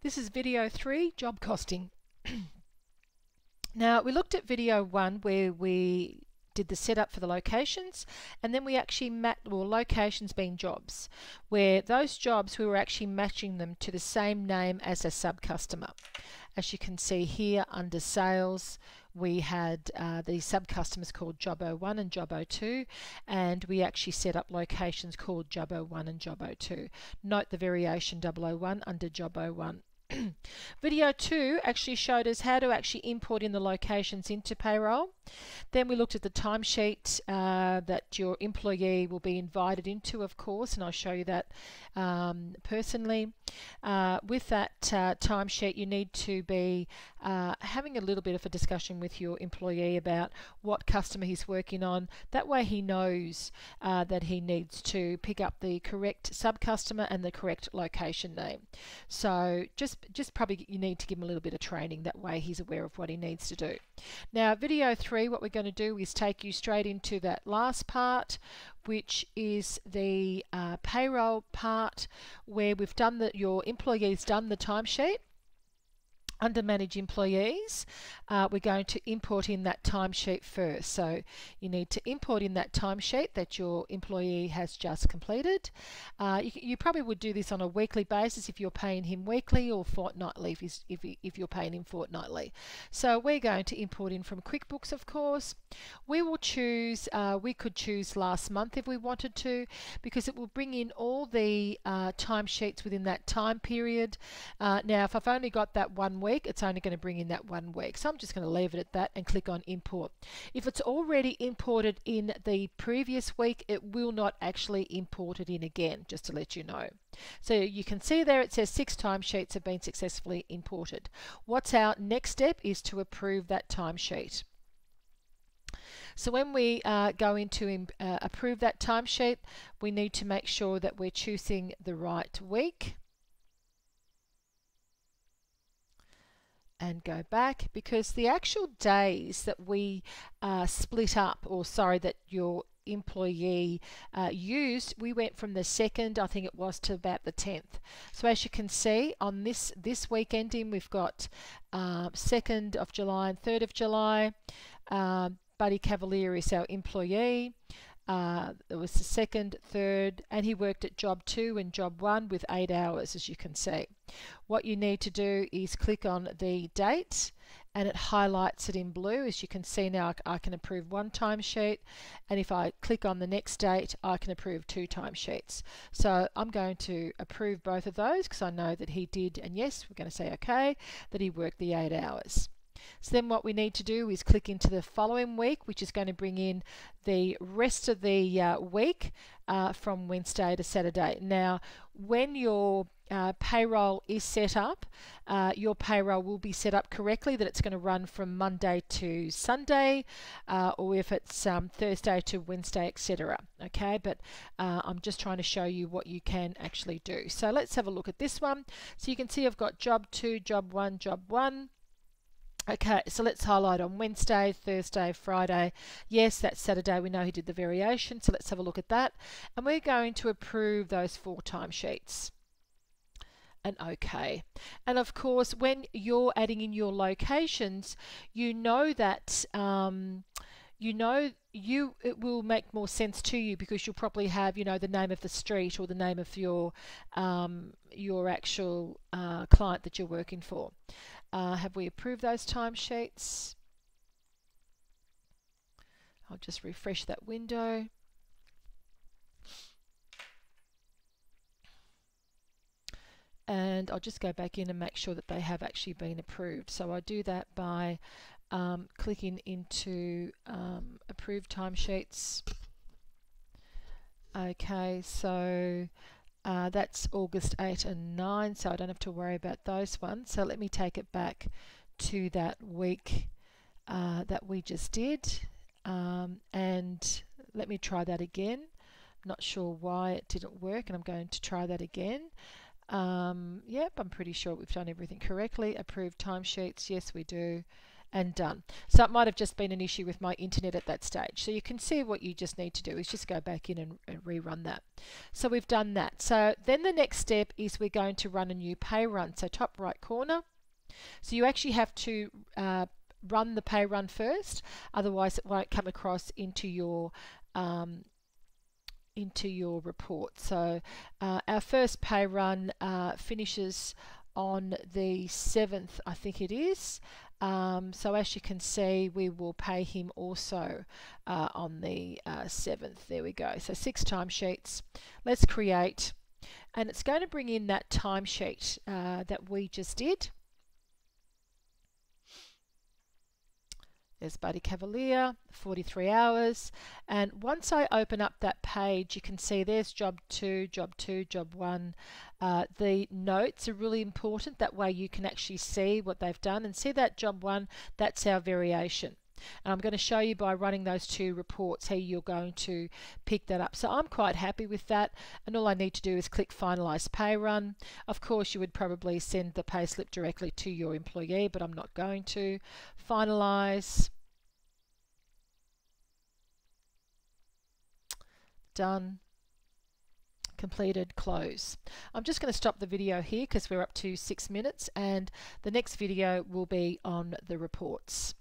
This is video 3, job costing. Now, we looked at video 1 where we did the setup for the locations, and then we actually locations being jobs, where those jobs we were actually matching them to the same name as a sub-customer. As you can see here under sales, we had the sub-customers called Job 01 and Job 02, and we actually set up locations called Job 01 and Job 02. Note the variation 001 under Job 01. Video 2 actually showed us how to actually import in the locations into Payroll. Then we looked at the timesheet that your employee will be invited into, of course, and I'll show you that personally. With that timesheet, you need to be having a little bit of a discussion with your employee about what customer he's working on. That way he knows that he needs to pick up the correct sub-customer and the correct location name. So just probably you need to give him a little bit of training. That way he's aware of what he needs to do. Now, video 3, what we're going to do is take you straight into that last part, which is the payroll part, where we've done your employee's done the timesheet. Under Manage Employees, we're going to import in that timesheet first. So you need to import in that timesheet that your employee has just completed. You probably would do this on a weekly basis if you're paying him weekly, or fortnightly if you're paying him fortnightly. So we're going to import in from QuickBooks, of course. We will choose, we could choose last month if we wanted to, because it will bring in all the timesheets within that time period. Now, if I've only got that 1 week, it's only going to bring in that 1 week. So I'm just going to leave it at that and click on import. If it's already imported in the previous week, it will not actually import it in again, just to let you know. So you can see there it says 6 timesheets have been successfully imported. What's our next step is to approve that timesheet. So when we go into approve that timesheet, we need to make sure that we're choosing the right week. And go back, because the actual days that we split up, or sorry, that your employee used, we went from the 2nd, I think it was, to about the 10th. So as you can see on this week ending, we've got 2nd of July and 3rd of July. Buddy Cavalier is our employee. It was the 2nd, 3rd, and he worked at Job 2 and Job 1 with 8 hours, as you can see. What you need to do is click on the date, and it highlights it in blue. As you can see now, I can approve 1 timesheet, and if I click on the next date, I can approve 2 timesheets. So I'm going to approve both of those because I know that he did, and yes, we're going to say okay, that he worked the 8 hours. So then what we need to do is click into the following week, which is going to bring in the rest of the week from Wednesday to Saturday. Now, when your payroll is set up, your payroll will be set up correctly, that it's going to run from Monday to Sunday, or if it's Thursday to Wednesday, etc. Okay, but I'm just trying to show you what you can actually do. So let's have a look at this one. So you can see I've got Job 2, Job 1, Job 1. Okay, so let's highlight on Wednesday, Thursday, Friday. Yes, that's Saturday. We know he did the variation, so let's have a look at that. And we're going to approve those 4 timesheets. And okay. And of course, when you're adding in your locations, you know that it will make more sense to you, because you'll probably have, the name of the street or the name of your actual client that you're working for. Have we approved those timesheets? I'll just refresh that window. And I'll just go back in and make sure that they have actually been approved. So I do that by clicking into approved timesheets. Okay, so that's August 8 and 9, so I don't have to worry about those ones. So let me take it back to that week that we just did, and let me try that again. Not sure why it didn't work, and I'm going to try that again. Yep, I'm pretty sure we've done everything correctly. Approved timesheets, yes we do. and done. So it might have just been an issue with my internet at that stage. So you can see what you just need to do is just go back in and rerun that. So we've done that. So then the next step is we're going to run a new pay run. So top right corner. So you actually have to run the pay run first, otherwise it won't come across into your report. So our first pay run finishes on the 7th, I think it is. So as you can see, we will pay him also on the 7th. There we go. So 6 timesheets. Let's create, and it's going to bring in that timesheet that we just did. There's Buddy Cavalier, 43 hours. And once I open up that page, you can see there's job 2, job 2, job 1. The notes are really important. That way you can actually see what they've done. And see that job 1, that's our variation. And I'm going to show you by running those 2 reports how you're going to pick that up. So I'm quite happy with that, and all I need to do is click Finalize Pay Run. Of course, you would probably send the payslip directly to your employee, but I'm not going to. Finalize. Done. Completed. Close. I'm just going to stop the video here because we're up to 6 minutes, and the next video will be on the reports.